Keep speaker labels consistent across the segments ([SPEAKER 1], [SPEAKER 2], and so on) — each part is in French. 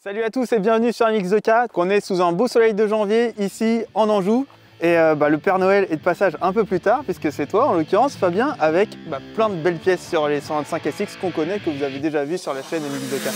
[SPEAKER 1] Salut à tous et bienvenue sur MX2K. On est sous un beau soleil de janvier ici en Anjou. Et le Père Noël est de passage un peu plus tard puisque c'est toi en l'occurrence Fabien avec plein de belles pièces sur les 125 SX qu'on connaît, que vous avez déjà vu sur la chaîne MX2K.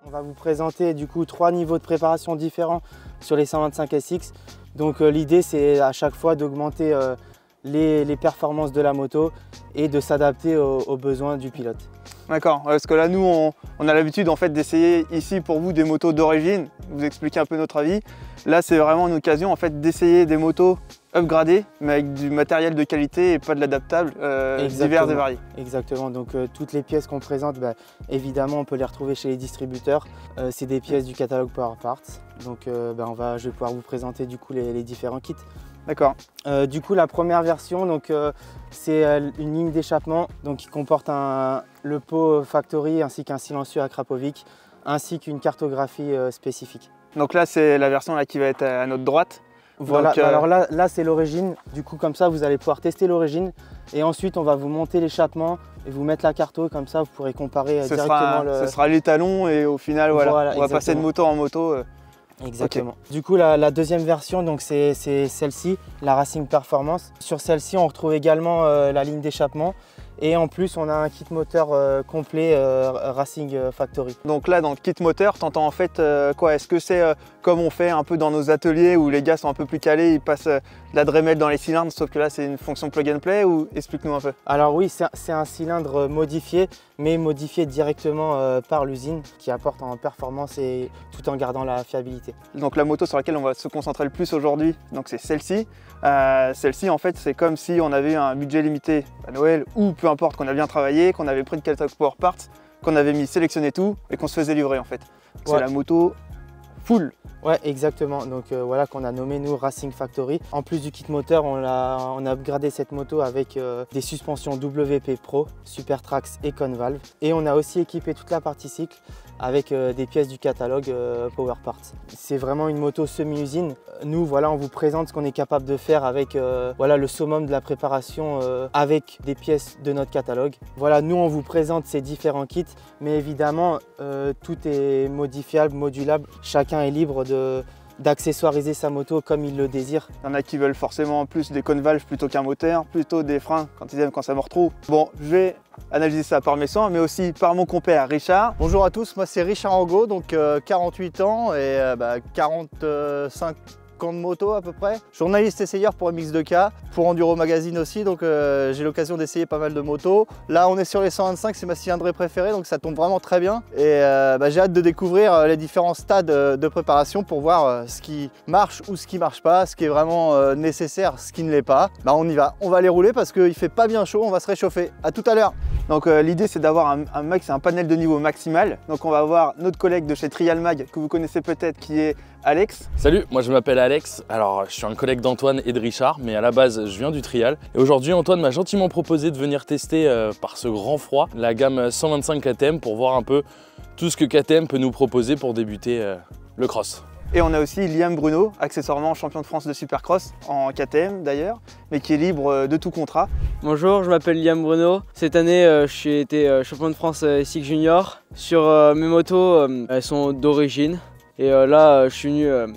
[SPEAKER 1] On va vous présenter du coup 3 niveaux de préparation différents sur les 125 SX. Donc l'idée c'est à chaque fois d'augmenter les performances de la moto et de s'adapter aux besoins du pilote. D'accord, parce que là nous on a l'habitude en fait d'essayer ici pour vous des motos d'origine, vous expliquer un peu notre avis. Là c'est vraiment une occasion en fait d'essayer des motos upgradées mais avec du matériel de qualité et pas de l'adaptable divers et variés. Exactement, donc toutes les pièces qu'on présente, évidemment on peut les retrouver chez les distributeurs. C'est des pièces du catalogue Power Parts, donc je vais pouvoir vous présenter du coup les différents kits. D'accord. Du coup la première version, c'est une ligne d'échappement qui comporte le pot Factory ainsi qu'un silencieux à Krapovic ainsi qu'une cartographie spécifique. Donc là c'est la version qui va être à notre droite. Voilà, donc, alors là c'est l'origine, du coup comme ça vous allez pouvoir tester l'origine et ensuite on va vous monter l'échappement et vous mettre la carto, comme ça vous pourrez comparer directement ce sera l'étalon et au final voilà on va passer de moto en moto. Exactement. Okay. Du coup la deuxième version c'est celle-ci, la Racing Performance. Sur celle-ci on retrouve également la ligne d'échappement et en plus on a un kit moteur complet Racing Factory. Donc là dans le kit moteur t'entends en fait quoi? Est-ce que c'est comme on fait un peu dans nos ateliers où les gars sont un peu plus calés, ils passent de la Dremel dans les cylindres, sauf que là c'est une fonction plug and play, ou explique-nous un peu. Alors oui, c'est un cylindre modifié, mais modifié directement par l'usine qui apporte en performance et tout en gardant la fiabilité. Donc la moto sur laquelle on va se concentrer le plus aujourd'hui, c'est celle-ci. Celle-ci en fait c'est comme si on avait un budget limité à Noël ou peu importe, qu'on a bien travaillé, qu'on avait pris le catalogue Power Parts, qu'on avait mis sélectionner tout et qu'on se faisait livrer en fait. C'est ouais. La moto full. Ouais, exactement. Donc voilà qu'on a nommé nous Racing Factory. En plus du kit moteur, on a upgradé cette moto avec des suspensions WP Pro, Super Trax et Convalve. Et on a aussi équipé toute la partie cycle avec des pièces du catalogue Power Parts. C'est vraiment une moto semi-usine. Nous, voilà, on vous présente ce qu'on est capable de faire avec le summum de la préparation avec des pièces de notre catalogue. Voilà, nous on vous présente ces différents kits, mais évidemment tout est modifiable, modulable. Chacun est libre d'accessoiriser sa moto comme il le désire. Il y en a qui veulent forcément plus des convalves plutôt qu'un moteur, plutôt des freins quand ils aiment quand ça mord trop. Bon, je vais analyser ça par mes soins, mais aussi par mon compère Richard.
[SPEAKER 2] Bonjour à tous, moi c'est Richard Angot, donc 48 ans et 45 ans de moto à peu près. Journaliste essayeur pour MX2K, pour Enduro Magazine aussi, donc j'ai l'occasion d'essayer pas mal de motos. Là on est sur les 125, c'est ma cylindrée préférée, donc ça tombe vraiment très bien. Et j'ai hâte de découvrir les différents stades de préparation pour voir ce qui marche ou ce qui marche pas, ce qui est vraiment nécessaire, ce qui ne l'est pas. On y va, on va les rouler parce qu'il fait pas bien chaud, on va se réchauffer. À tout à l'heure.
[SPEAKER 1] Donc l'idée c'est d'avoir un panel de niveau maximal. Donc on va avoir notre collègue de chez Trial Mag que vous connaissez peut-être qui est Alex.
[SPEAKER 3] Salut, moi je m'appelle Alex. Alors je suis un collègue d'Antoine et de Richard, mais à la base je viens du trial. Et aujourd'hui Antoine m'a gentiment proposé de venir tester par ce grand froid la gamme 125 KTM pour voir un peu tout ce que KTM peut nous proposer pour débuter le cross.
[SPEAKER 1] Et on a aussi Liam Bruno, accessoirement champion de France de Supercross, en KTM d'ailleurs, mais qui est libre de tout contrat.
[SPEAKER 4] Bonjour, je m'appelle Liam Bruno. Cette année, j'ai été champion de France SX Junior. Sur mes motos, elles sont d'origine. Et là, je suis venu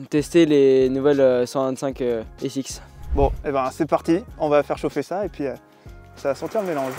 [SPEAKER 4] tester les nouvelles 125 SX.
[SPEAKER 1] Bon, et c'est parti, on va faire chauffer ça et puis ça va sentir le mélange.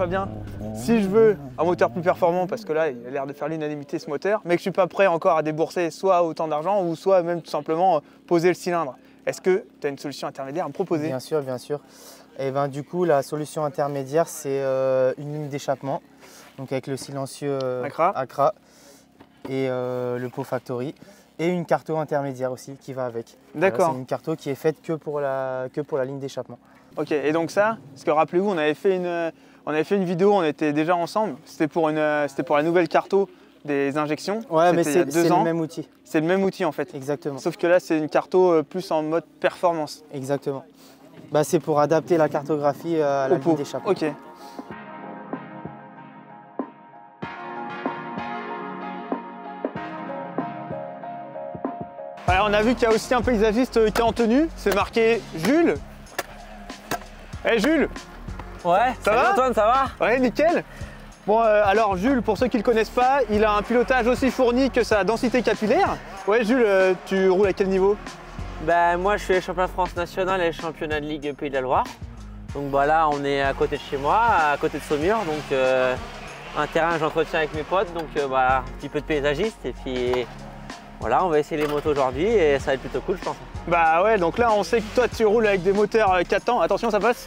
[SPEAKER 5] Fabien, si je veux un moteur plus performant, parce que là il a l'air de faire l'unanimité ce moteur, mais que je suis pas prêt encore à débourser soit autant d'argent ou soit même tout simplement poser le cylindre, est-ce que tu as une solution intermédiaire à me proposer?
[SPEAKER 1] Bien sûr, bien sûr. Et ben, du coup, la solution intermédiaire, c'est une ligne d'échappement, donc avec le silencieux Acra et le pot Factory, et une carto intermédiaire aussi qui va avec.
[SPEAKER 5] D'accord.
[SPEAKER 1] C'est une carto qui est faite que pour la ligne d'échappement.
[SPEAKER 5] Ok, et donc ça, parce que rappelez-vous, on avait fait une vidéo, on était déjà ensemble, c'était pour la nouvelle carto des injections.
[SPEAKER 1] Ouais, mais c'est
[SPEAKER 5] le
[SPEAKER 1] même outil.
[SPEAKER 5] C'est le même outil en fait.
[SPEAKER 1] Exactement.
[SPEAKER 5] Sauf que là, c'est une carto plus en mode performance.
[SPEAKER 1] Exactement. Bah, c'est pour adapter la cartographie à la ligne d'échappement.
[SPEAKER 5] Ok. Alors, on a vu qu'il y a aussi un paysagiste qui est en tenue, c'est marqué Jules. Eh Jules!
[SPEAKER 6] Ouais,
[SPEAKER 5] ça va
[SPEAKER 6] Antoine, ça va?
[SPEAKER 5] Ouais, nickel. Bon, alors Jules, pour ceux qui ne le connaissent pas, il a un pilotage aussi fourni que sa densité capillaire. Ouais Jules, tu roules à quel niveau?
[SPEAKER 6] Ben moi je suis champion de France national et championnat de Ligue Pays de la Loire. Donc bah, là on est à côté de chez moi, à côté de Saumur, donc un terrain que j'entretiens avec mes potes, donc voilà, un petit peu de paysagiste et puis voilà, on va essayer les motos aujourd'hui et ça va être plutôt cool je pense.
[SPEAKER 5] Bah ouais, donc là on sait que toi tu roules avec des moteurs 4 temps, attention ça passe.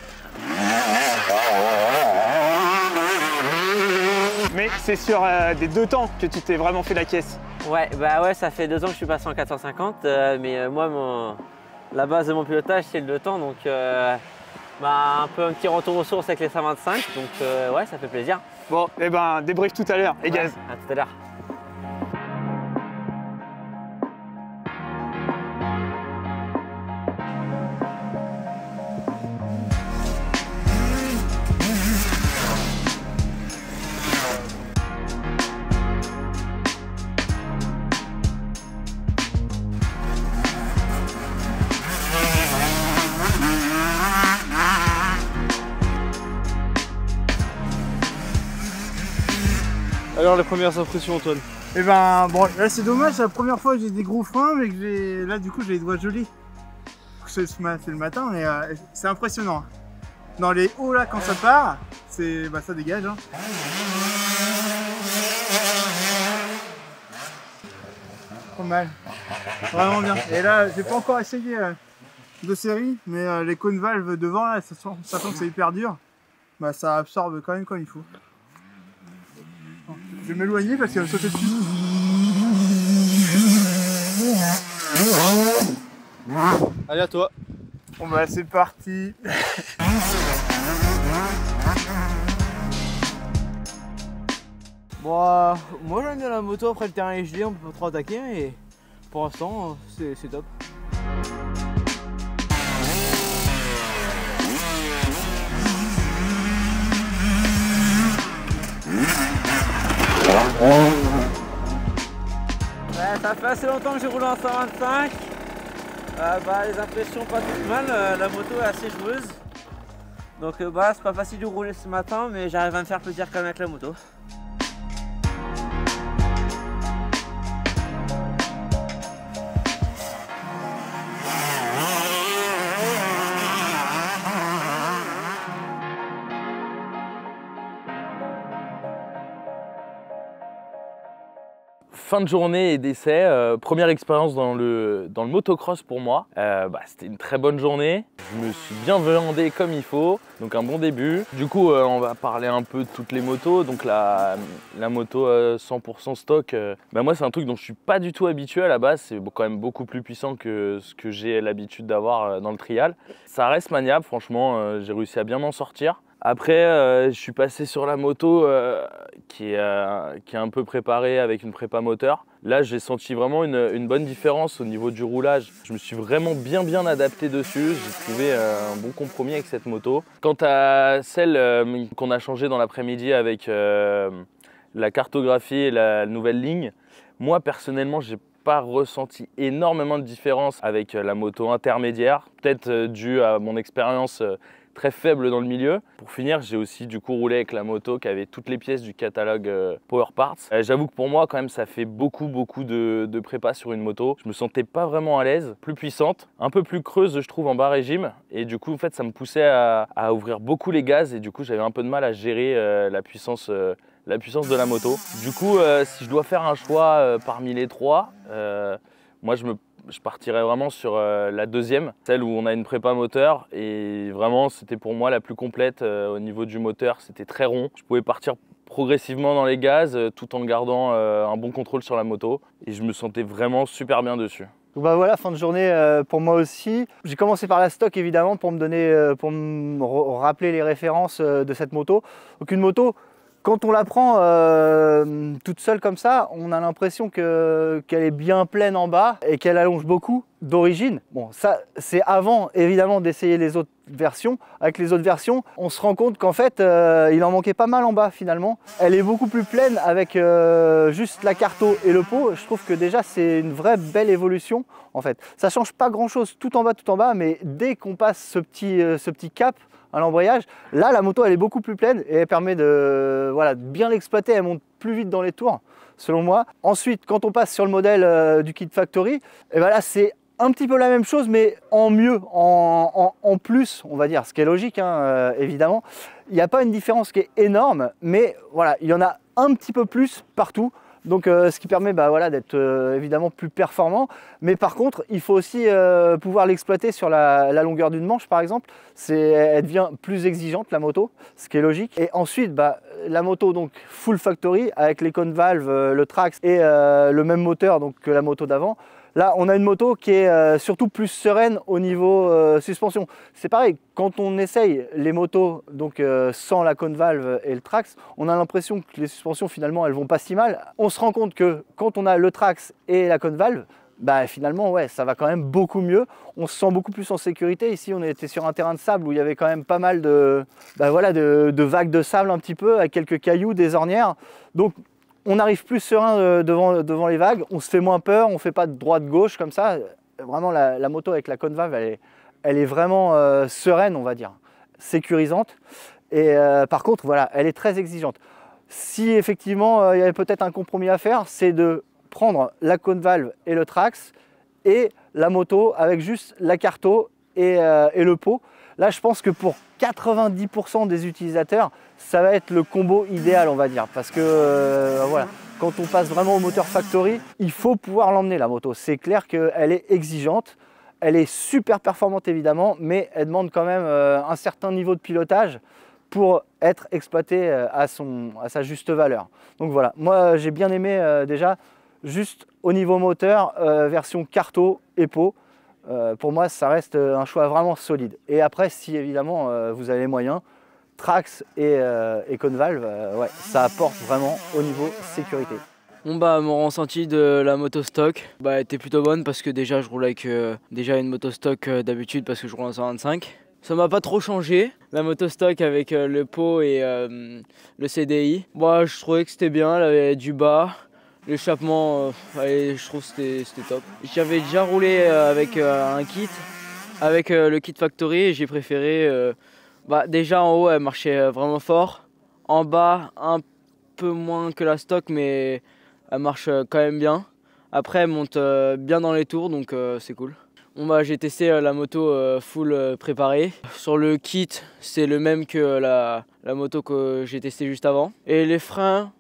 [SPEAKER 5] Mais c'est sur des 2 temps que tu t'es vraiment fait la caisse.
[SPEAKER 6] Ouais, bah ouais, ça fait 2 ans que je suis passé en 450, mais moi la base de mon pilotage c'est le 2 temps, donc un peu un petit retour aux sources avec les 125, donc ouais ça fait plaisir.
[SPEAKER 5] Bon, et ben débrief tout à l'heure et gaz.
[SPEAKER 6] À tout à l'heure.
[SPEAKER 4] Alors les premières impressions Antoine?
[SPEAKER 7] Et ben bon, là c'est dommage, c'est la première fois que j'ai des gros freins, mais que là du coup j'ai les doigts jolis. C'est le matin, mais c'est impressionnant. Dans les hauts là quand ça part, ça dégage. Hein. Pas mal, vraiment bien. Et là j'ai pas encore essayé de série, mais les cônes valves devant là, sachant que c'est hyper dur, bah ça absorbe quand même comme il faut. Je vais m'éloigner parce qu'elle va me sauter dessus.
[SPEAKER 4] Allez à toi.
[SPEAKER 7] Bon bah c'est parti.
[SPEAKER 4] Bon, moi j'aime bien la moto, après le terrain est gelé, on peut pas trop attaquer et pour l'instant c'est top. Ouais, ça fait assez longtemps que j'ai roulé en 125. Les impressions pas toutes mal, la moto est assez joueuse. Donc c'est pas facile de rouler ce matin, mais j'arrive à me faire plaisir quand même avec la moto.
[SPEAKER 3] Fin de journée et d'essai, première expérience dans le motocross pour moi. C'était une très bonne journée, je me suis bien viandé comme il faut, donc un bon début. Du coup on va parler un peu de toutes les motos, donc la moto 100% stock, moi c'est un truc dont je suis pas du tout habitué à la base, c'est quand même beaucoup plus puissant que ce que j'ai l'habitude d'avoir dans le trial. Ça reste maniable franchement, j'ai réussi à bien m'en sortir. Après, je suis passé sur la moto qui est un peu préparée avec une prépa moteur. Là, j'ai senti vraiment une bonne différence au niveau du roulage. Je me suis vraiment bien adapté dessus. J'ai trouvé un bon compromis avec cette moto. Quant à celle qu'on a changée dans l'après-midi avec la cartographie et la nouvelle ligne, moi personnellement, j'ai pas ressenti énormément de différence avec la moto intermédiaire. Peut-être dû à mon expérience très faible dans le milieu. Pour finir, j'ai aussi du coup roulé avec la moto qui avait toutes les pièces du catalogue Power Parts. J'avoue que pour moi quand même ça fait beaucoup de prépa sur une moto. Je me sentais pas vraiment à l'aise, plus puissante, un peu plus creuse je trouve en bas régime, et du coup en fait ça me poussait à ouvrir beaucoup les gaz, et du coup j'avais un peu de mal à gérer la puissance de la moto. Du coup si je dois faire un choix parmi les trois, moi je partirais vraiment sur la deuxième, celle où on a une prépa moteur, et vraiment c'était pour moi la plus complète au niveau du moteur. C'était très rond, je pouvais partir progressivement dans les gaz tout en gardant un bon contrôle sur la moto, et je me sentais vraiment super bien dessus.
[SPEAKER 2] Donc bah voilà, fin de journée pour moi aussi. J'ai commencé par la stock évidemment pour me rappeler les références de cette moto. Donc une moto, quand on la prend toute seule comme ça, on a l'impression qu'elle est bien pleine en bas et qu'elle allonge beaucoup d'origine. Bon, ça c'est avant évidemment d'essayer les autres versions. Avec les autres versions, on se rend compte qu'en fait il en manquait pas mal en bas finalement. Elle est beaucoup plus pleine avec juste la carto et le pot. Je trouve que déjà c'est une vraie belle évolution en fait. Ça change pas grand chose tout en bas, mais dès qu'on passe ce petit cap à l'embrayage, là la moto elle est beaucoup plus pleine et elle permet de bien l'exploiter. Elle monte plus vite dans les tours selon moi. Ensuite, quand on passe sur le modèle du kit factory, et ben là c'est un petit peu la même chose, mais en mieux, en plus, on va dire, ce qui est logique, hein, évidemment. Il n'y a pas une différence qui est énorme, mais voilà, il y en a un petit peu plus partout. Donc, ce qui permet d'être évidemment plus performant. Mais par contre, il faut aussi pouvoir l'exploiter sur la longueur d'une manche, par exemple. Elle devient plus exigeante, la moto, ce qui est logique. Et ensuite, la moto donc full factory, avec les cônes valves, le Trax et le même moteur donc, que la moto d'avant. Là, on a une moto qui est surtout plus sereine au niveau suspension. C'est pareil, quand on essaye les motos donc, sans la cône valve et le Trax, on a l'impression que les suspensions finalement elles vont pas si mal. On se rend compte que quand on a le Trax et la cône valve, finalement ouais, ça va quand même beaucoup mieux. On se sent beaucoup plus en sécurité. Ici, on était sur un terrain de sable où il y avait quand même pas mal de vagues de sable un petit peu, avec quelques cailloux, des ornières. Donc, on arrive plus serein devant les vagues, on se fait moins peur, on ne fait pas de droite-gauche comme ça. Vraiment, la moto avec la cône valve, elle est vraiment sereine, on va dire, sécurisante. Et par contre, voilà, elle est très exigeante. Si effectivement, il y avait peut-être un compromis à faire, c'est de prendre la cône valve et le Trax et la moto avec juste la carto et le pot. Là, je pense que pour 90% des utilisateurs, ça va être le combo idéal, on va dire. Parce que voilà, quand on passe vraiment au moteur factory, il faut pouvoir l'emmener, la moto. C'est clair qu'elle est exigeante, elle est super performante évidemment, mais elle demande quand même un certain niveau de pilotage pour être exploitée à sa juste valeur. Donc voilà, moi j'ai bien aimé déjà, juste au niveau moteur, version carto et pot. Pour moi, ça reste un choix vraiment solide. Et après, si évidemment vous avez les moyens, Trax et cône valve, ouais, ça apporte vraiment au niveau sécurité.
[SPEAKER 4] Mon ressenti de la moto stock était plutôt bonne parce que déjà je roule avec déjà une moto stock d'habitude parce que je roule en 125. Ça m'a pas trop changé, la moto stock avec le pot et le CDI. Je trouvais que c'était bien, elle avait du bas. L'échappement, je trouve que c'était top. J'avais déjà roulé avec un kit, avec le kit factory, et j'ai préféré. Déjà en haut, elle marchait vraiment fort. En bas, un peu moins que la stock, mais elle marche quand même bien. Après, elle monte bien dans les tours, donc c'est cool. J'ai testé la moto full préparée. Sur le kit, c'est le même que la moto que j'ai testée juste avant. Et les freins,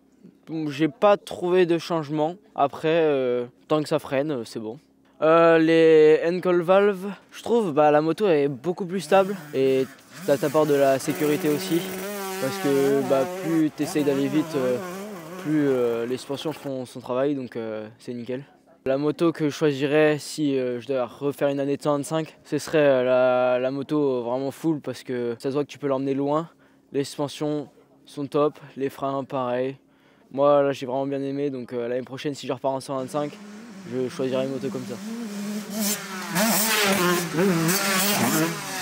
[SPEAKER 4] j'ai pas trouvé de changement. Après, tant que ça freine, c'est bon. Les Encol valves, je trouve la moto est beaucoup plus stable et ça t'apporte de la sécurité aussi. Parce que plus tu essayes d'aller vite, plus les suspensions font son travail, donc c'est nickel. La moto que je choisirais si je devais refaire une année de 125, ce serait la moto vraiment full parce que ça se voit que tu peux l'emmener loin. Les suspensions sont top, les freins pareil. Moi là j'ai vraiment bien aimé, donc l'année prochaine si je repars en 125, je choisirai une moto comme ça.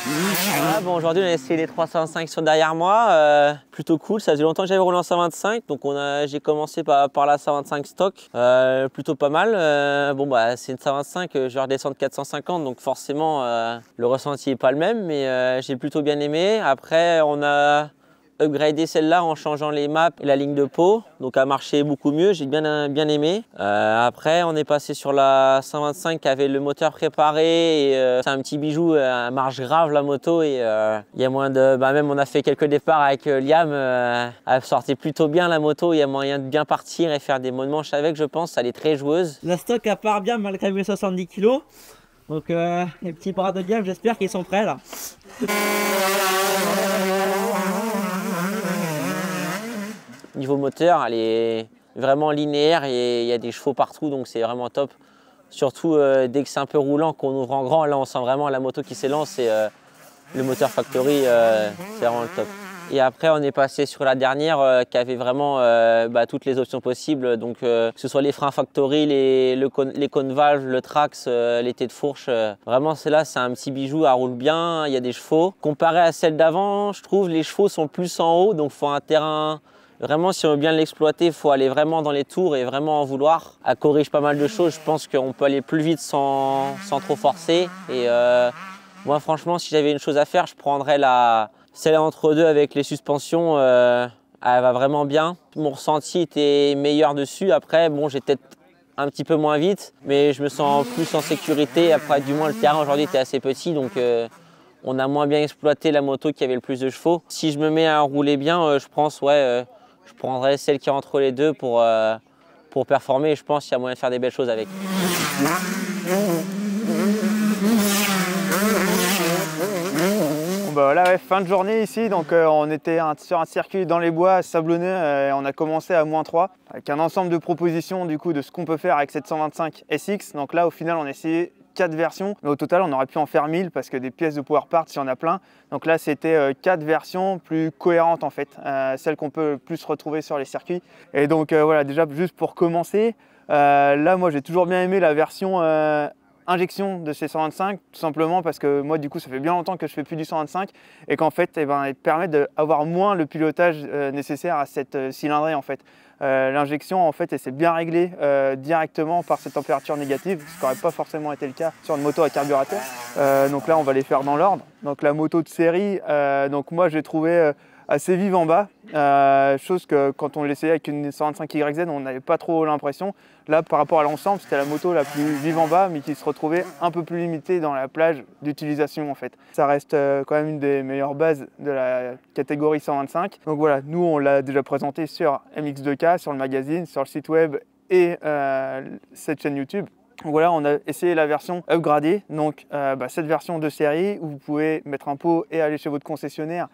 [SPEAKER 6] Voilà, bon, aujourd'hui on a essayé les 325 qui sont derrière moi, plutôt cool, ça faisait longtemps que j'avais roulé en 125, donc j'ai commencé par la 125 stock, plutôt pas mal. Bon bah c'est une 125, je vais redescendre 450, donc forcément le ressenti n'est pas le même, mais j'ai plutôt bien aimé. Après on a upgradé celle-là en changeant les maps et la ligne de pot, donc a marché beaucoup mieux, j'ai bien aimé. Après on est passé sur la 125 qui avait le moteur préparé et c'est un petit bijou, elle marche grave la moto et il y a moyen de, même on a fait quelques départs avec Liam, elle sortait plutôt bien la moto, il y a moyen de bien partir et faire des bonnes manches avec, je pense, elle est très joueuse.
[SPEAKER 8] La stock elle part bien malgré mes 70 kg, donc les petits bras de Liam, j'espère qu'ils sont prêts là.
[SPEAKER 6] Niveau moteur, elle est vraiment linéaire et il y a des chevaux partout, donc c'est vraiment top. Surtout dès que c'est un peu roulant, qu'on ouvre en grand, là on sent vraiment la moto qui s'élance et le moteur factory, c'est vraiment le top. Et après on est passé sur la dernière qui avait vraiment toutes les options possibles, donc que ce soit les freins factory, les cônes valves, le trax, les têtes de fourche. Vraiment celle-là c'est un petit bijou, elle roule bien, il y a des chevaux. Comparé à celle d'avant, je trouve les chevaux sont plus en haut, donc il faut un terrain. Vraiment, si on veut bien l'exploiter, il faut aller vraiment dans les tours et vraiment en vouloir. Elle corrige pas mal de choses, je pense qu'on peut aller plus vite sans trop forcer. Et moi, franchement, si j'avais une chose à faire, je prendrais celle entre deux avec les suspensions. Elle va vraiment bien. Mon ressenti était meilleur dessus. Après, bon, j'ai peut-être un petit peu moins vite, mais je me sens plus en sécurité. Après, du moins, le terrain aujourd'hui était assez petit, donc on a moins bien exploité la moto qui avait le plus de chevaux. Si je me mets à rouler bien, je pense, je prendrais celle qui est entre les deux pour performer. Je pense qu'il y a moyen de faire des belles choses avec.
[SPEAKER 5] Bon bah voilà, fin de journée ici, donc on était sur un circuit dans les bois sablonneux et on a commencé à -3 avec un ensemble de propositions du coup de ce qu'on peut faire avec cette 125 SX. Donc là au final on a essayé 4 versions, mais au total on aurait pu en faire 1000 parce que des pièces de power parts il y en a plein. Donc là c'était 4 versions plus cohérentes en fait, celles qu'on peut plus retrouver sur les circuits. Et donc voilà, déjà juste pour commencer, là moi j'ai toujours bien aimé la version injection de ces 125, tout simplement parce que moi du coup ça fait bien longtemps que je fais plus du 125 et qu'en fait ils permettent d'avoir moins le pilotage nécessaire à cette cylindrée en fait. L'injection en fait elle s'est bien réglée directement par cette température négative, ce qui n'aurait pas forcément été le cas sur une moto à carburateur. Donc là on va les faire dans l'ordre. Donc la moto de série, donc moi j'ai trouvé assez vive en bas, chose que quand on l'essayait avec une 125YZ on n'avait pas trop l'impression. Là par rapport à l'ensemble c'était la moto la plus vive en bas mais qui se retrouvait un peu plus limitée dans la plage d'utilisation en fait. Ça reste quand même une des meilleures bases de la catégorie 125. Donc voilà, nous on l'a déjà présenté sur MX2K, sur le magazine, sur le site web et cette chaîne YouTube. Donc voilà, on a essayé la version upgradée, donc cette version de série où vous pouvez mettre un pot et aller chez votre concessionnaire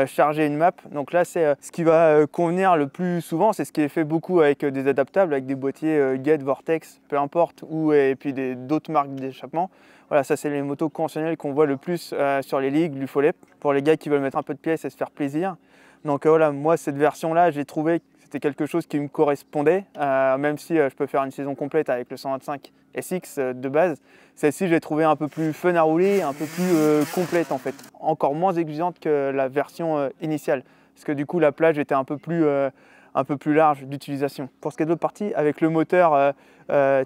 [SPEAKER 5] charger une map. Donc là c'est ce qui va convenir le plus souvent, c'est ce qui est fait beaucoup avec des adaptables, avec des boîtiers Get, Vortex, peu importe, et puis d'autres marques d'échappement. Voilà, ça c'est les motos conventionnelles qu'on voit le plus sur les ligues, l'UFOLEP, pour les gars qui veulent mettre un peu de pièces et se faire plaisir. Donc voilà, moi cette version là j'ai trouvé c'était quelque chose qui me correspondait, même si je peux faire une saison complète avec le 125 SX de base. Celle-ci, j'ai trouvé un peu plus fun à rouler, un peu plus complète en fait. Encore moins exigeante que la version initiale, parce que du coup la plage était un peu plus large d'utilisation. Pour ce qui est de l'autre partie, avec le moteur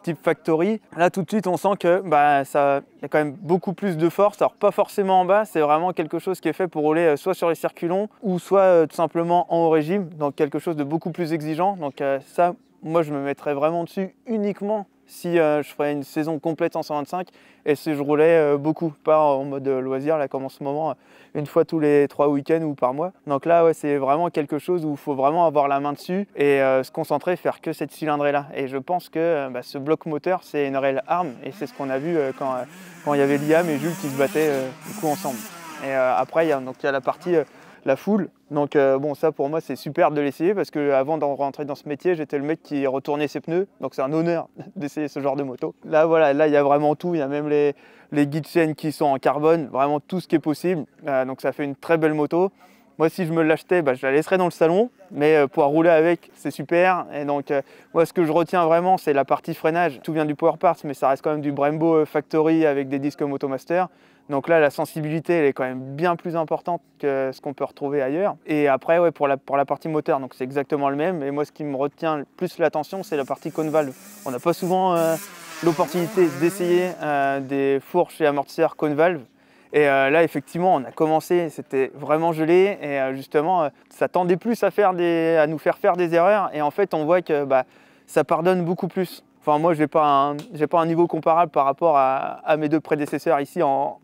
[SPEAKER 5] type factory, là tout de suite on sent que y a quand même beaucoup plus de force. Alors pas forcément en bas, c'est vraiment quelque chose qui est fait pour rouler soit sur les circuits longs ou soit tout simplement en haut régime, donc quelque chose de beaucoup plus exigeant. Donc ça, moi je me mettrais vraiment dessus uniquement si je ferais une saison complète en 125 et si je roulais beaucoup, pas en mode loisir là comme en ce moment, une fois tous les 3 week-ends ou par mois. Donc là ouais, c'est vraiment quelque chose où il faut vraiment avoir la main dessus et se concentrer, faire que cette cylindrée là. Et je pense que ce bloc moteur c'est une réelle arme et c'est ce qu'on a vu quand il y avait Liam et Jules qui se battaient du coup ensemble. Et après il y a la partie la full. Donc bon, ça pour moi c'est super de l'essayer parce que avant de rentrer dans ce métier, j'étais le mec qui retournait ses pneus. Donc c'est un honneur d'essayer ce genre de moto. Là voilà, là il y a vraiment tout, il y a même les guides chaînes qui sont en carbone, vraiment tout ce qui est possible. Donc ça fait une très belle moto. Moi si je me l'achetais, je la laisserais dans le salon, mais pouvoir rouler avec c'est super. Et donc moi ce que je retiens vraiment c'est la partie freinage. Tout vient du Power Parts, mais ça reste quand même du Brembo Factory avec des disques Motomaster. Donc là, la sensibilité, elle est quand même bien plus importante que ce qu'on peut retrouver ailleurs. Et après, ouais, pour la partie moteur, donc c'est exactement le même. Et moi, ce qui me retient le plus l'attention, c'est la partie cone valve. On n'a pas souvent l'opportunité d'essayer des fourches et amortisseurs cone valve. Et là, effectivement, on a commencé, c'était vraiment gelé. Et justement, ça tendait plus à nous faire faire des erreurs. Et en fait, on voit que ça pardonne beaucoup plus. Enfin, moi, j'ai pas un niveau comparable par rapport à mes deux prédécesseurs ici en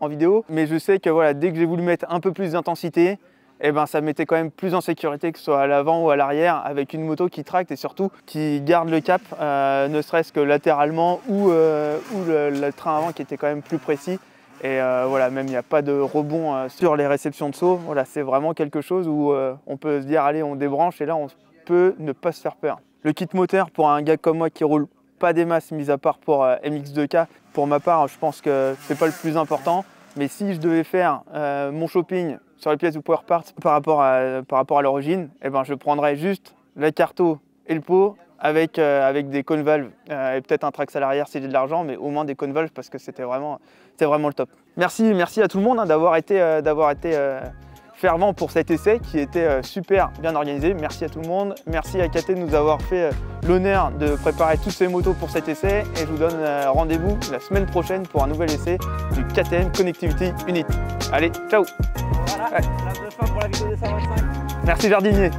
[SPEAKER 5] vidéo. Mais je sais que voilà, dès que j'ai voulu mettre un peu plus d'intensité, eh ben, ça me mettait quand même plus en sécurité, que ce soit à l'avant ou à l'arrière, avec une moto qui tracte et surtout qui garde le cap, ne serait-ce que latéralement ou le train avant qui était quand même plus précis. Et voilà, même il n'y a pas de rebond sur les réceptions de saut. Voilà, c'est vraiment quelque chose où on peut se dire allez, on débranche et là on peut ne pas se faire peur. Le kit moteur pour un gars comme moi qui roule pas des masses, mis à part pour MX2K, pour ma part, je pense que c'est pas le plus important. Mais si je devais faire mon shopping sur les pièces de Power Parts par rapport à l'origine, eh ben, je prendrais juste la carto et le pot avec des cônes valves et peut-être un trax à l'arrière si j'ai de l'argent, mais au moins des cônes valves parce que c'était vraiment le top. Merci à tout le monde d'avoir été fervent pour cet essai qui était super bien organisé. Merci à tout le monde. Merci à KT de nous avoir fait l'honneur de préparer toutes ces motos pour cet essai. Et je vous donne rendez-vous la semaine prochaine pour un nouvel essai du KTM Connectivity Unit. Allez, ciao.
[SPEAKER 8] Voilà, la fin pour la vidéo de 125.
[SPEAKER 5] Merci Jardinier.